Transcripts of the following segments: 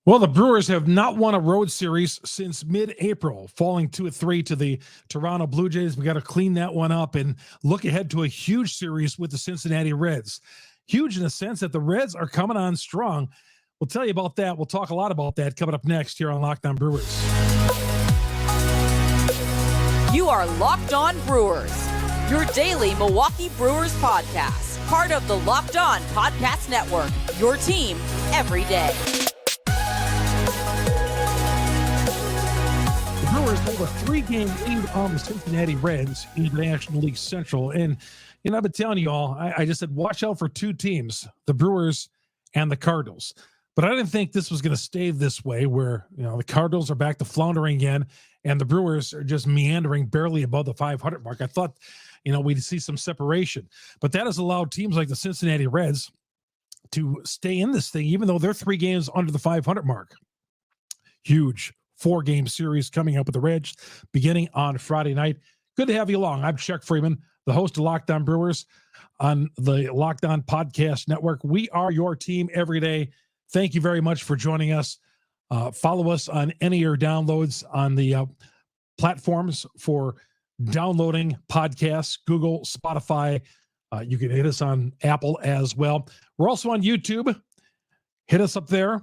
Well, the Brewers have not won a road series since mid-April, falling 2-3 to the Toronto Blue Jays. We got to clean that one up and look ahead to a huge series with the Cincinnati Reds. Huge in the sense that the Reds are coming on strong. We'll tell you about that. We'll talk a lot about that coming up next here on Locked On Brewers. You are Locked On Brewers, your daily Milwaukee Brewers podcast, part of the Locked On Podcast Network, your team every day. The Brewers hold a 3-game lead on the Cincinnati Reds in the National League Central. And, I've been telling you all, I just said, watch out for two teams, the Brewers and the Cardinals. But I didn't think this was going to stay this way where, the Cardinals are back to floundering again and the Brewers are just meandering barely above the 500 mark. I thought, we'd see some separation. But that has allowed teams like the Cincinnati Reds to stay in this thing, even though they're 3 games under the 500 mark. Huge 4-game series coming up with the Reds beginning on Friday night. Good to have you along. I'm Chuck Freeman, the host of Locked On Brewers on the Locked On Podcast Network. We are your team every day. Thank you very much for joining us. Follow us on any of your downloads on the platforms for downloading podcasts, Google, Spotify. You can hit us on Apple as well. We're also on YouTube. Hit us up there.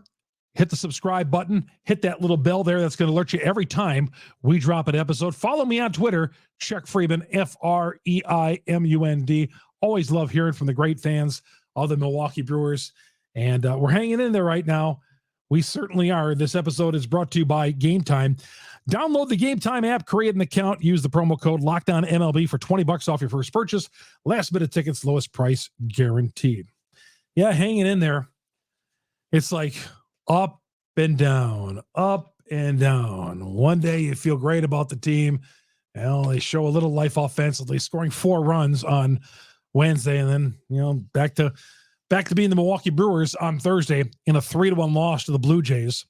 Hit the subscribe button. Hit that little bell there. That's going to alert you every time we drop an episode. Follow me on Twitter, Chuck Freeman, Freimund. Always love hearing from the great fans of the Milwaukee Brewers. And we're hanging in there right now. We certainly are. This episode is brought to you by Gametime. Download the Gametime app, create an account, use the promo code LOCKEDONMLB for $20 off your first purchase. Last minute tickets, lowest price guaranteed. Yeah, hanging in there. It's like up and down, up and down. One day you feel great about the team. They show a little life offensively, scoring 4 runs on Wednesday, and then, back to being the Milwaukee Brewers on Thursday in a 3-1 loss to the Blue Jays.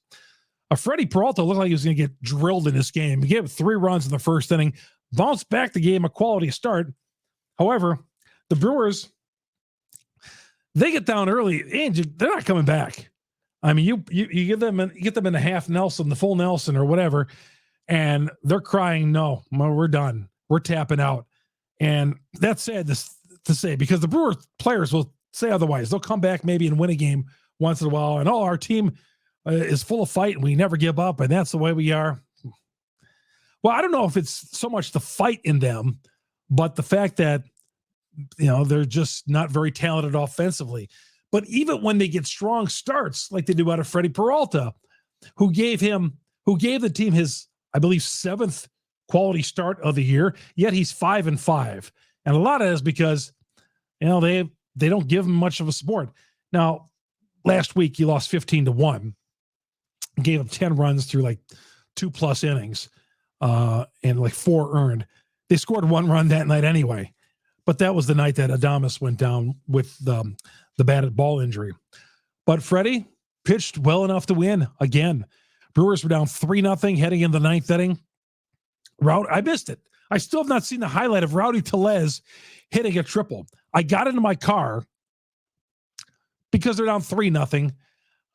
Freddie Peralta looked like he was going to get drilled in this game. He gave 3 runs in the first inning, bounced back the game, a quality start. However, the Brewers, they get down early, and they're not coming back. I mean, you get them in the half Nelson, the full Nelson or whatever, and they're crying, no, we're done. We're tapping out. And that's sad to say, because the Brewers players will say otherwise. They'll come back maybe and win a game once in a while. And our team is full of fight and we never give up. And that's the way we are. Well, I don't know if it's so much the fight in them, but the fact that, they're just not very talented offensively. But even when they get strong starts, like they do out of Freddie Peralta, who gave the team his, I believe, 7th quality start of the year, yet he's 5-5. And a lot of it is because, they don't give him much of a support. Now, last week he lost 15-1, gave up 10 runs through like 2+ innings, and like 4 earned. They scored 1 run that night anyway, but that was the night that Adames went down with the batted ball injury. But Freddie pitched well enough to win again. Brewers were down 3-0 heading into the 9th inning. I missed it. I still have not seen the highlight of Rowdy Tellez hitting a triple. I got into my car because they're down 3-0.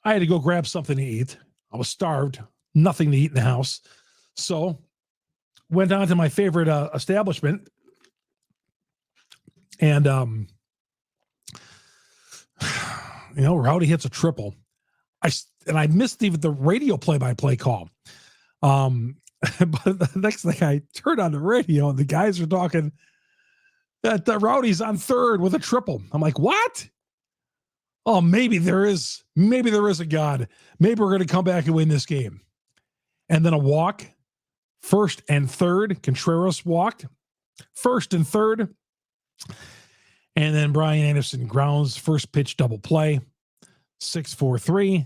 I had to go grab something to eat. I was starved, nothing to eat in the house. So went down to my favorite establishment, and Rowdy hits a triple. I missed even the radio play-by-play call. But the next thing, I turned on the radio and the guys are talking that Rowdy's on third with a triple. I'm like, what? Oh, maybe there is a God. Maybe we're going to come back and win this game. And then a walk, first and third. Contreras walked, first and third. And then Brian Anderson grounds, first pitch double play, 6-4-3.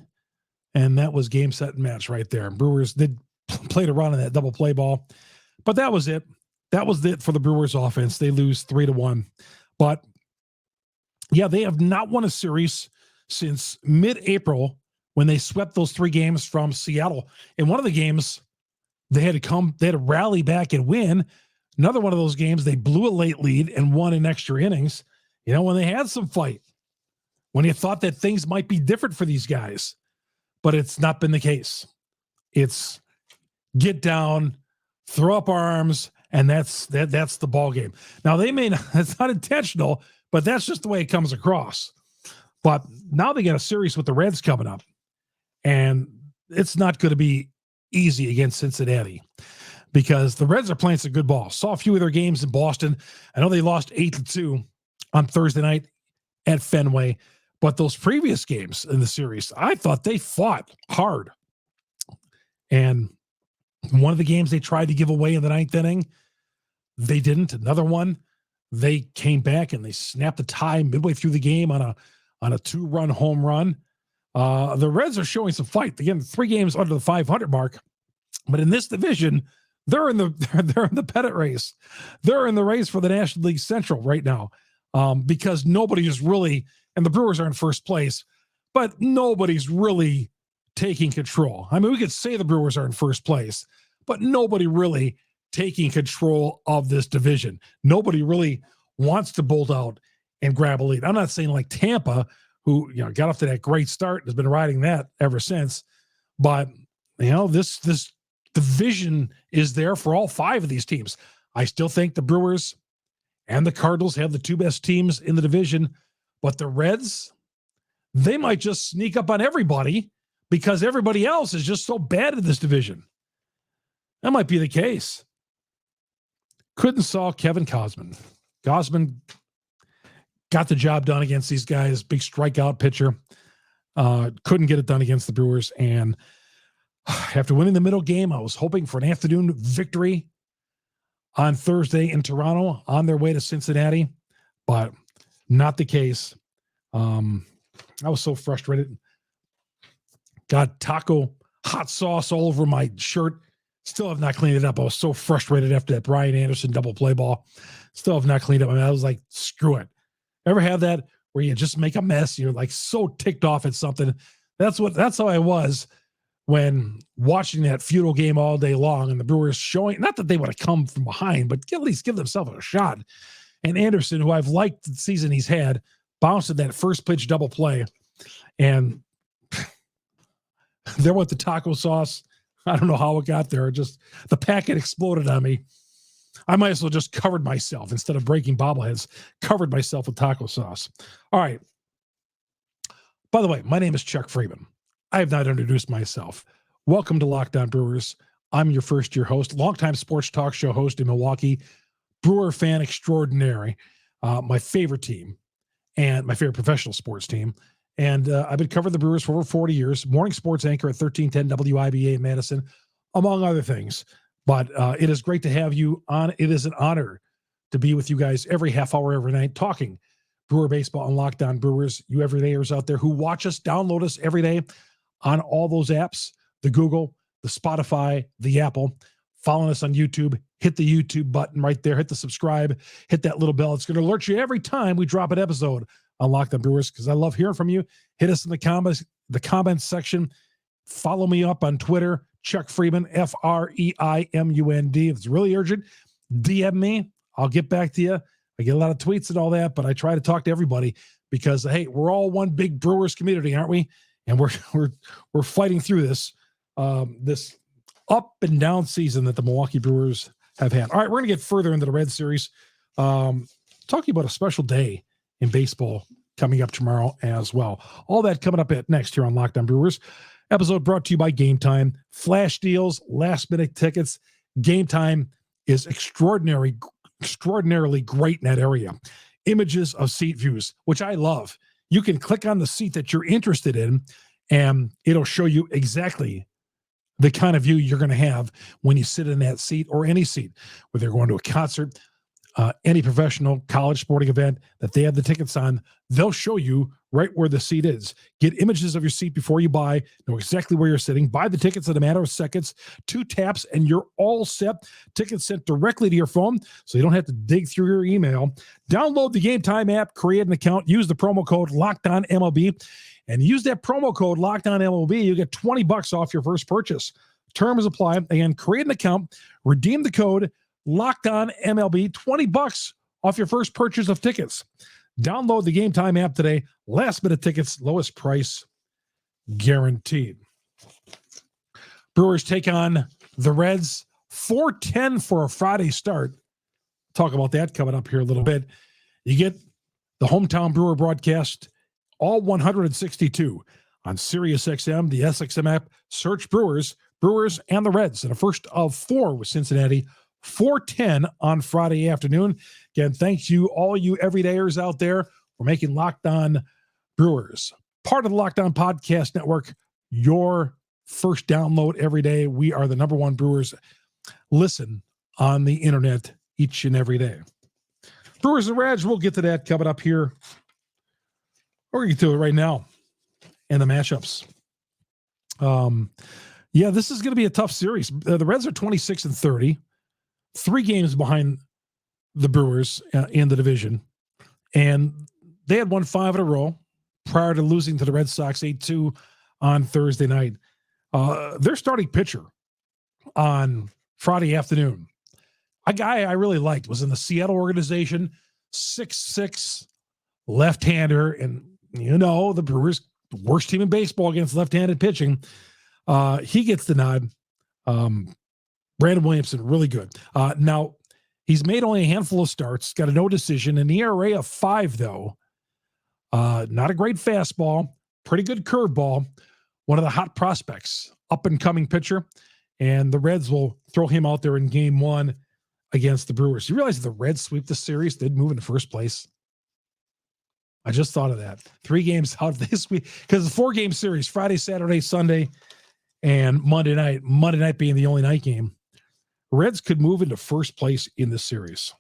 And that was game, set, and match right there. Brewers did played a run on that double play ball, but that was it. That was it for the Brewers offense. They lose 3-1, but yeah, they have not won a series since mid-April when they swept those 3 games from Seattle. In one of the games, they had to rally back and win. Another one of those games, they blew a late lead and won in extra innings. When they had some fight, when you thought that things might be different for these guys. but it's not been the case. It's get down, throw up arms, and that's the ball game. Now they may not, it's not intentional, but that's just the way it comes across. But now they got a series with the Reds coming up, and it's not going to be easy against Cincinnati because the Reds are playing some good ball. Saw a few of their games in Boston. I know they lost 8-2 on Thursday night at Fenway, but those previous games in the series, I thought they fought hard. And one of the games they tried to give away in the ninth inning, they didn't. Another one, they came back and they snapped the tie midway through the game on a 2-run home run. The Reds are showing some fight. Again, 3 games under the 500 mark, but in this division, they're in the pennant race. They're in the race for the National League Central right now, because nobody is really, and the Brewers are in first place, but nobody's really taking control. I mean, we could say the Brewers are in first place, but nobody really taking control of this division. Nobody really wants to bolt out and grab a lead. I'm not saying like Tampa, who got off to that great start and has been riding that ever since, but this division is there for all 5 of these teams. I still think the Brewers and the Cardinals have the 2 best teams in the division, but the Reds, they might just sneak up on everybody because everybody else is just so bad in this division. That might be the case. Couldn't saw Kevin Gausman. Gausman got the job done against these guys. Big strikeout pitcher. Couldn't get it done against the Brewers. And after winning the middle game, I was hoping for an afternoon victory on Thursday in Toronto on their way to Cincinnati, but not the case. I was so frustrated. Got taco hot sauce all over my shirt. Still have not cleaned it up. I was so frustrated after that Brian Anderson double play ball. Still have not cleaned up. I mean, I was like, screw it. Ever have that where you just make a mess? You're like so ticked off at something. That's how I was when watching that feudal game all day long and the Brewers showing, not that they would have come from behind, but at least give themselves a shot. And Anderson, who I've liked the season he's had, bounced in that first pitch double play. And there went the taco sauce. I don't know how it got there. Just the packet exploded on me. I might as well just covered myself instead of breaking bobbleheads, covered myself with taco sauce. All right. By the way, my name is Chuck Freeman. I have not introduced myself. Welcome to Locked On Brewers. I'm your first-year host, longtime sports talk show host in Milwaukee, Brewer fan extraordinary, my favorite team and my favorite professional sports team. And I've been covering the Brewers for over 40 years, morning sports anchor at 1310 WIBA in Madison, among other things. But it is great to have you on. It is an honor to be with you guys every half hour, every night, talking Brewer baseball and Locked On Brewers. You everydayers out there who watch us, download us every day on all those apps, the Google, the Spotify, the Apple. Following us on YouTube, hit the YouTube button right there, hit the subscribe, hit that little bell. It's going to alert you every time we drop an episode on Locked On Brewers, because I love hearing from you. Hit us in the comments section. Follow me up on Twitter, Chuck Freeman, FREIMUND. If it's really urgent, DM me. I'll get back to you. I get a lot of tweets and all that, but I try to talk to everybody because, hey, we're all one big Brewers community, aren't we? And we're fighting through this this up and down season that the Milwaukee Brewers have had. All right, we're going to get further into the Red Series, talking about a special day in baseball coming up tomorrow as well. All that coming up at next here on Locked On Brewers. Episode brought to you by Gametime. Flash deals, last-minute tickets. Gametime is extraordinarily great in that area. Images of seat views, which I love. You can click on the seat that you're interested in, and it'll show you exactly the kind of view you're going to have when you sit in that seat or any seat, whether you're going to a concert, any professional college sporting event that they have the tickets on. They'll show you right where the seat is. Get images of your seat before you buy, know exactly where you're sitting, buy the tickets in a matter of seconds, 2 taps, and you're all set. Tickets sent directly to your phone, so you don't have to dig through your email. Download the Gametime app, create an account, use the promo code LOCKEDONMLB, and use that promo code LOCKEDONMLB. You get $20 off your first purchase. Terms apply. Again, create an account, redeem the code LOCKEDONMLB, $20 off your first purchase of tickets. Download the Gametime app today. Last minute tickets, lowest price guaranteed. Brewers take on the Reds. 4:10 for a Friday start. Talk about that coming up here a little bit. You get the hometown Brewer broadcast, all 162 on SiriusXM, the SXM app. Search Brewers, and the Reds. And a first of 4 with Cincinnati. 4:10 on Friday afternoon. Again, thanks you, all you everydayers out there, for making Locked On Brewers part of the Locked On Podcast Network, your first download every day. We are the number one Brewers listen on the internet each and every day. Brewers and Reds, we'll get to that coming up here. We're going to get to it right now. And the matchups. Yeah, this is going to be a tough series. The Reds are 26-30, 3 games behind the Brewers in the division. And they had won 5 in a row prior to losing to the Red Sox 8-2 on Thursday night. Their starting pitcher on Friday afternoon, a guy I really liked, was in the Seattle organization, 6'6", left-hander, and the Brewers' worst team in baseball against left-handed pitching. He gets the nod. Brandon Williamson, really good. Now, he's made only a handful of starts, got a no decision, an ERA of 5, though. Not a great fastball, pretty good curveball. One of the hot prospects, up-and-coming pitcher, and the Reds will throw him out there in Game 1 against the Brewers. You realize the Reds sweep the series, they'd move into first place? I just thought of that. 3 games out of this week, because it's a 4-game series, Friday, Saturday, Sunday, and Monday night. Monday night being the only night game. Reds could move into first place in this series.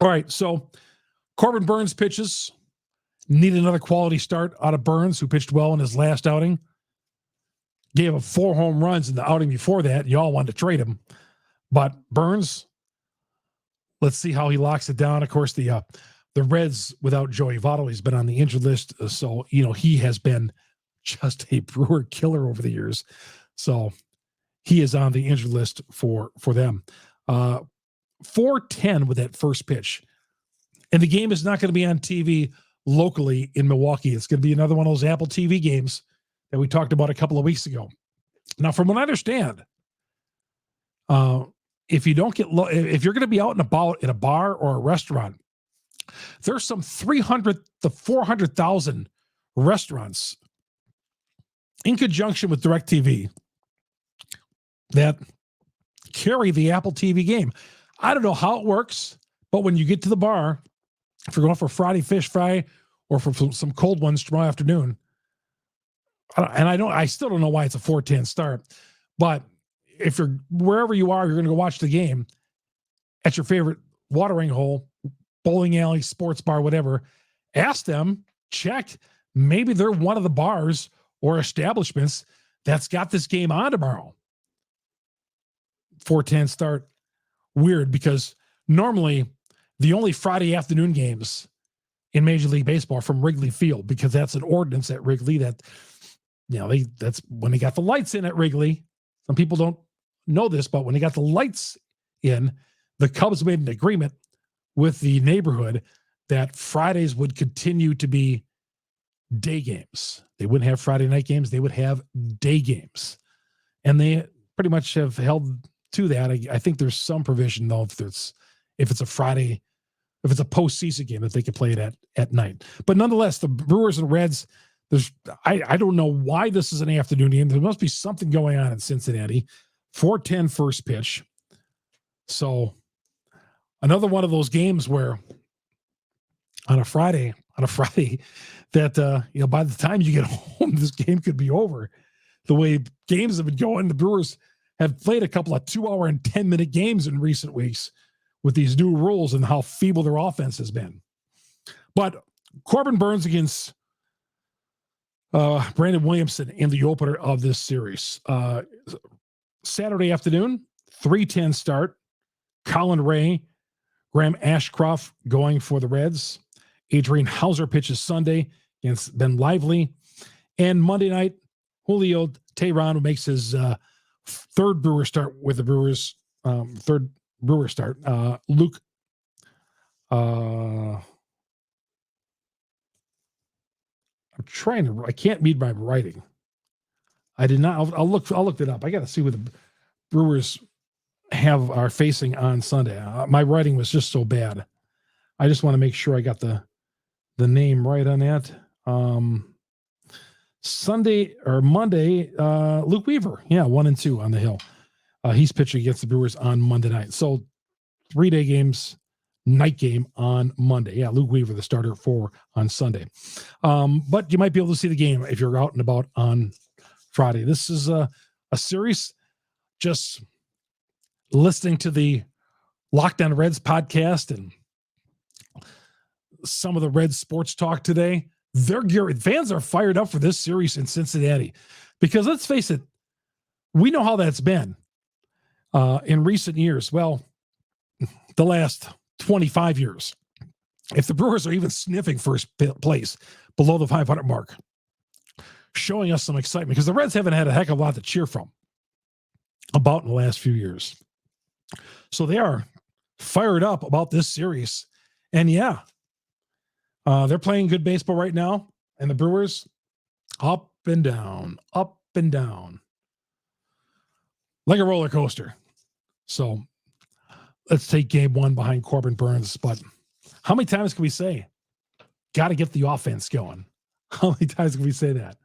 All right, so Corbin Burnes pitches. Need another quality start out of Burnes, who pitched well in his last outing. Gave up 4 home runs in the outing before that. Y'all wanted to trade him. But Burnes, let's see how he locks it down. Of course, the Reds, without Joey Votto, he's been on the injured list. So, he has been just a Brewer killer over the years. So he is on the injured list for them. 4:10 with that first pitch. And the game is not going to be on TV locally in Milwaukee. It's going to be another one of those Apple TV games that we talked about a couple of weeks ago. Now, from what I understand, if you're going to be out and about in a bar or a restaurant, there's some 300 to 400,000 restaurants in conjunction with DirecTV that carry the Apple TV game. I don't know how it works, but when you get to the bar, if you're going for Friday fish fry or for some cold ones tomorrow afternoon, I still don't know why it's a 4:10 start, but if you're wherever you are, you're going to go watch the game at your favorite watering hole, bowling alley, sports bar, whatever. Ask them, check. Maybe they're one of the bars or establishments that's got this game on tomorrow. 4:10 start. Weird, because normally the only Friday afternoon games in Major League Baseball are from Wrigley Field, because that's an ordinance at Wrigley that, that's when they got the lights in at Wrigley. Some people don't know this, but when they got the lights in, the Cubs made an agreement with the neighborhood that Fridays would continue to be day games. They wouldn't have Friday night games. They would have day games. And they pretty much have held to that. I think there's some provision, though, if it's a Friday, if it's a postseason game, that they could play it at night. But nonetheless, the Brewers and Reds, I don't know why this is an afternoon game. There must be something going on in Cincinnati. 4:10 first pitch. So another one of those games where on a Friday that, by the time you get home, this game could be over. The way games have been going, the Brewers have played a couple of 2-hour and 10-minute games in recent weeks with these new rules and how feeble their offense has been. But Corbin Burnes against Brandon Williamson in the opener of this series. Saturday afternoon, 3:10 start. Colin Ray, Graham Ashcroft going for the Reds. Adrian Hauser pitches Sunday against Ben Lively. And Monday night, Julio Teheran, who makes his third Brewer start with the Brewers, third Brewer start. Luke, I can't read my writing. I did not. I'll look it up. I got to see what the Brewers are facing on Sunday. My writing was just so bad. I just want to make sure I got the name right on that. Sunday or Monday, Luke Weaver. Yeah, 1-2 on the hill. He's pitching against the Brewers on Monday night. So 3-day games, night game on Monday. Yeah, Luke Weaver, the starter for on Sunday. But you might be able to see the game if you're out and about on Friday. This is a series. Just listening to the Locked On Reds podcast and some of the Reds sports talk today, fans are fired up for this series in Cincinnati because let's face it, we know how that's been in recent years. Well, the last 25 years, if the Brewers are even sniffing first place below the 500 mark, showing us some excitement because the Reds haven't had a heck of a lot to cheer from about in the last few years. So they are fired up about this series. And yeah, they're playing good baseball right now. And the Brewers up and down, like a roller coaster. So let's take game one behind Corbin Burns. But how many times can we say, got to get the offense going? How many times can we say that?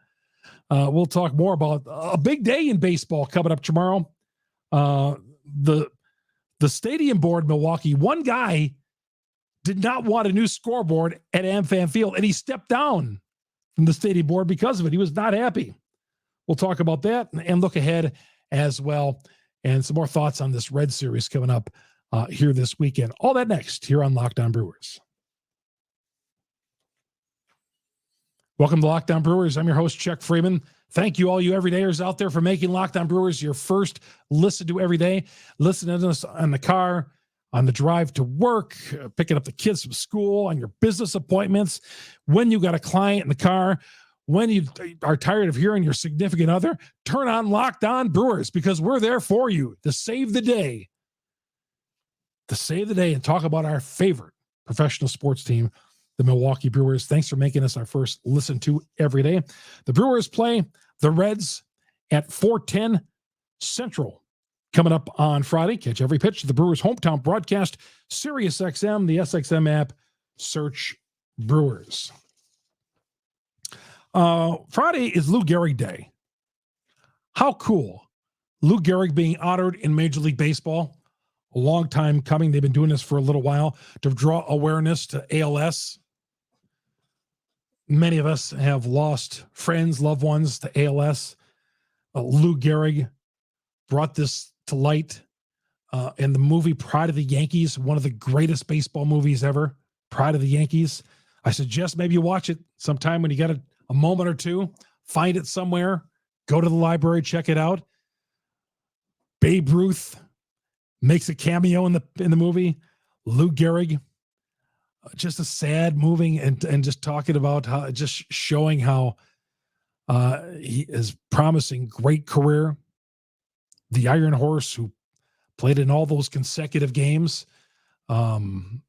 We'll talk more about a big day in baseball coming up tomorrow. The stadium board in Milwaukee, one guy did not want a new scoreboard at AmFam Field, and he stepped down from the stadium board because of it. He was not happy. We'll talk about that and look ahead as well, and some more thoughts on this Red Series coming up here this weekend. All that next here on Locked On Brewers. Welcome to Locked On Brewers. I'm your host, Chuck Freeman. Thank you, all you everydayers out there, for making Locked On Brewers your first listen to every day. Listening to us on the car, on the drive to work, picking up the kids from school, on your business appointments, when you got a client in the car, when you are tired of hearing your significant other, turn on Locked On Brewers because we're there for you to save the day. To save the day and talk about our favorite professional sports team, the Milwaukee Brewers. Thanks for making us our first listen to every day. The Brewers play the Reds at 4:10 Central coming up on Friday. Catch every pitch of the Brewers' hometown broadcast, Sirius XM, the SXM app, search Brewers. Friday is Lou Gehrig Day. How cool. Lou Gehrig being honored in Major League Baseball. A long time coming. They've been doing this for a little while to draw awareness to ALS. Many of us have lost friends, loved ones to ALS. Lou Gehrig brought this to light in the movie Pride of the Yankees, one of the greatest baseball movies ever, Pride of the Yankees. I suggest maybe you watch it sometime when you got a moment or two. Find it somewhere. Go to the library, check it out. Babe Ruth makes a cameo in the movie. Lou Gehrig, just a sad, moving, and just talking about how, just showing how he is promising great career. The Iron Horse, who played in all those consecutive games, and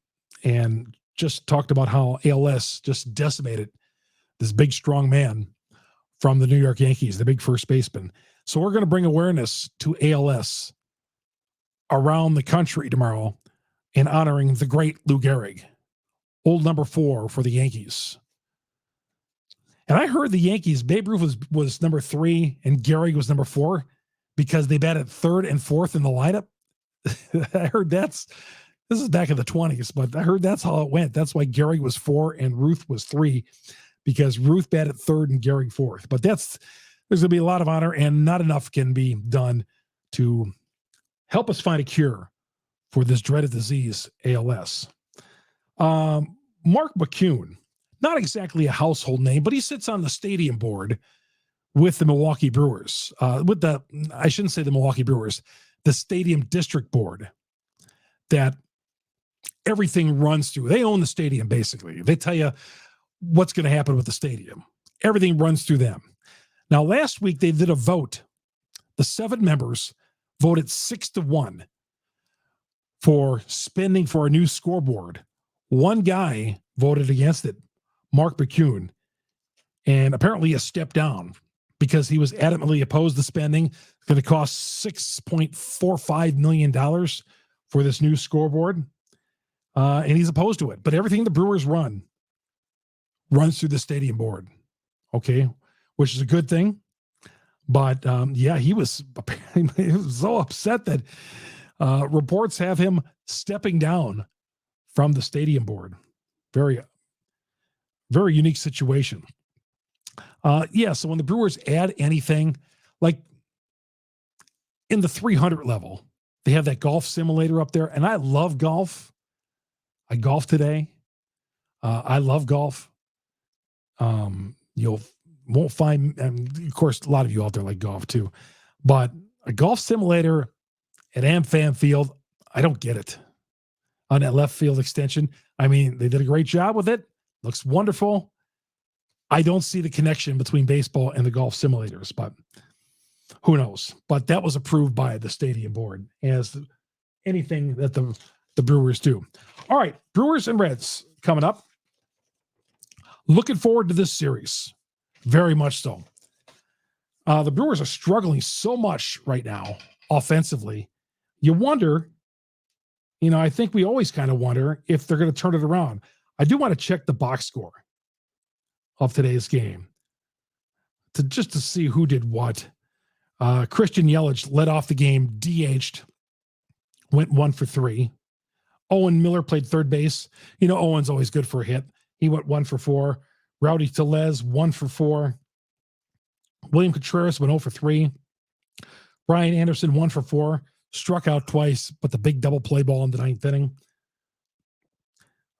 just talked about how ALS just decimated this big, strong man from the New York Yankees, the big first baseman. So we're going to bring awareness to ALS around the country tomorrow in honoring the great Lou Gehrig, old number 4 for the Yankees. And I heard the Yankees, Babe Ruth was number 3 and Gehrig was number 4 because they batted 3rd and 4th in the lineup. I heard this is back in the 20s, but I heard that's how it went. That's why Gehrig was 4 and Ruth was 3, because Ruth batted 3rd and Gehrig 4th. But there's going to be a lot of honor, and not enough can be done to help us find a cure for this dreaded disease, ALS. Mark McCune, not exactly a household name, but he sits on the stadium board with the Milwaukee Brewers, I shouldn't say the Milwaukee Brewers, the stadium district board that everything runs through. They own the stadium, basically. They tell you what's going to happen with the stadium. Everything runs through them. Now, last week they did a vote. The 7 members voted 6-1 for spending for a new scoreboard. One guy voted against it, Mark McCune, and apparently a step down because he was adamantly opposed to spending. It's going to cost $6.45 million for this new scoreboard. And he's opposed to it. But everything the Brewers runs through the stadium board. Okay. Which is a good thing. But he was so upset that reports have him stepping down from the stadium board. Very, very unique situation. So when the Brewers add anything, like in the 300 level, they have that golf simulator up there. And I love golf. I golf today. I love golf. You'll won't find, and of course, a lot of you out there like golf too, but a golf simulator at AmFam Field, I don't get it. On that left field extension, I mean, they did a great job with it. Looks wonderful. I don't see the connection between baseball and the golf simulators, but who knows? But that was approved by the stadium board as anything that the Brewers do. All right, Brewers and Reds coming up. Looking forward to this series. Very much so. The Brewers are struggling so much right now offensively. You wonder, I think we always kind of wonder if they're going to turn it around. I do want to check the box score of today's game just to see who did what. Christian Yelich led off the game, DH'd, went 1 for 3. Owen Miller played third base. Owen's always good for a hit. He went 1 for 4. Rowdy Tellez, 1 for 4. William Contreras went 0 for 3. Brian Anderson, 1 for 4. Struck out twice, but the big double play ball in the 9th inning.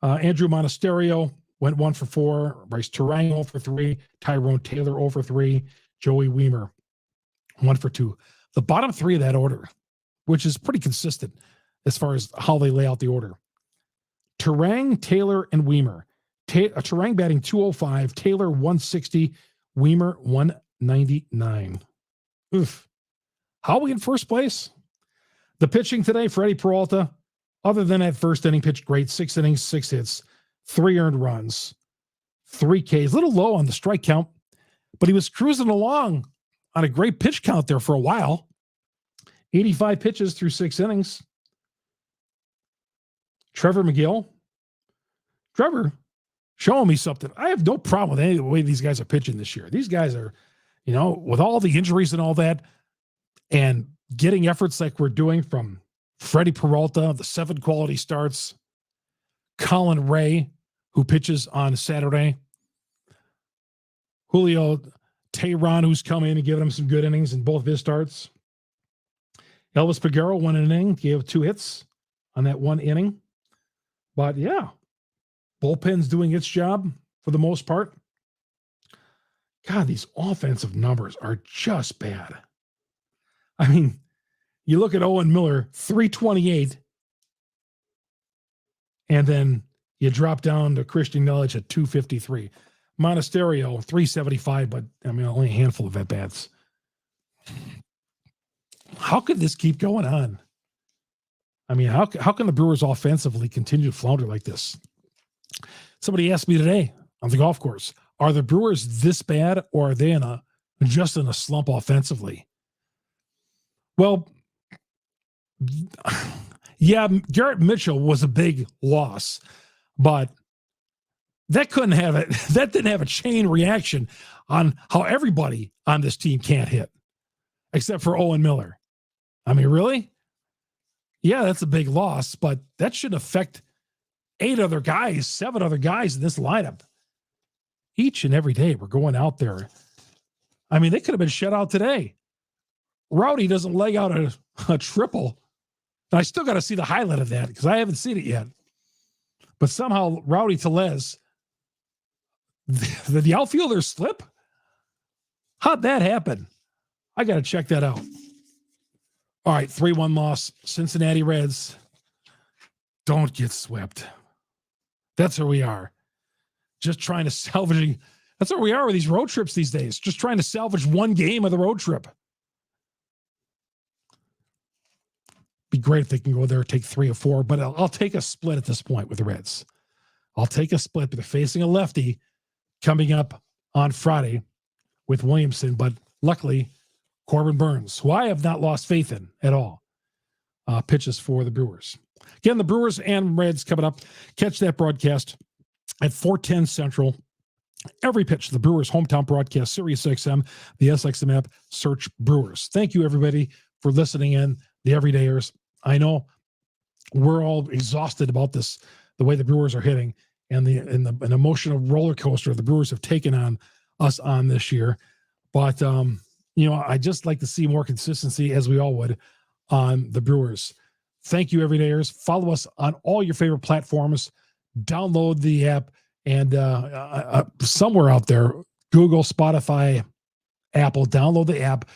Andrew Monasterio went 1 for 4. Bryce Terang, 0 for 3. Tyrone Taylor, 0 for 3. Joey Weimer, 1 for 2. The bottom 3 of that order, which is pretty consistent as far as how they lay out the order. Terang, Taylor, and Weimer. Terang batting 205, Taylor 160, Weimer 199. Oof. How are we in first place? The pitching today, Freddie Peralta, other than that first inning, pitched great. 6 innings, 6 hits, 3 earned runs, 3 Ks. A little low on the strike count, but he was cruising along on a great pitch count there for a while. 85 pitches through 6 innings. Trevor McGill. Trevor, showing me something. I have no problem with any of the way these guys are pitching this year. These guys are, with all the injuries and all that, and getting efforts like we're doing from Freddie Peralta, the 7 quality starts, Colin Ray, who pitches on Saturday, Julio Tehran, who's come in and given him some good innings in both of his starts. Elvis Peguero, 1 inning, gave 2 hits on that 1 inning. But yeah, bullpen's doing its job for the most part. God, these offensive numbers are just bad. I mean, you look at Owen Miller, 328, and then you drop down to Christian Yelich at 253. Monasterio, 375, but only a handful of at-bats. How could this keep going on? How can the Brewers offensively continue to flounder like this? Somebody asked me today on the golf course, are the Brewers this bad, or are they just in a slump offensively? Well, yeah, Garrett Mitchell was a big loss, but that didn't have a chain reaction on how everybody on this team can't hit, except for Owen Miller. Really? Yeah, that's a big loss, but that should affect 8 other guys, 7 other guys in this lineup. Each and every day we're going out there. They could have been shut out today. Rowdy doesn't leg out a triple. And I still got to see the highlight of that because I haven't seen it yet. But somehow Rowdy Tellez, the outfielder slip? How'd that happen? I got to check that out. All right, 3-1 loss. Cincinnati Reds. Don't get swept. That's where we are. Just trying to salvage. That's where we are with these road trips these days. Just trying to salvage 1 game of the road trip. Be great if they can go there and take 3 or 4, but I'll take a split at this point with the Reds. I'll take a split, but they're facing a lefty coming up on Friday with Williamson, but luckily, Corbin Burns, who I have not lost faith in at all, pitches for the Brewers. Again, the Brewers and Reds coming up. Catch that broadcast at 4:10 Central. Every pitch, the Brewers hometown broadcast, Sirius XM, the SXM app, search Brewers. Thank you, everybody, for listening in, the everydayers. I know we're all exhausted about this, the way the Brewers are hitting and an emotional roller coaster the Brewers have taken on us on this year. But, I just like to see more consistency, as we all would, on the Brewers. Thank you, everydayers. Follow us on all your favorite platforms. Download the app. And somewhere out there, Google, Spotify, Apple, download the app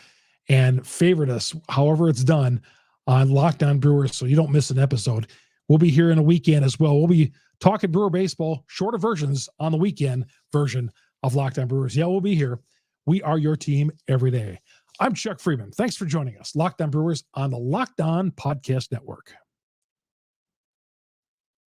and favorite us, however it's done, on Locked On Brewers so you don't miss an episode. We'll be here in a weekend as well. We'll be talking Brewer baseball, shorter versions on the weekend version of Locked On Brewers. Yeah, we'll be here. We are your team every day. I'm Chuck Freeman. Thanks for joining us. Locked On Brewers on the Locked On Podcast Network.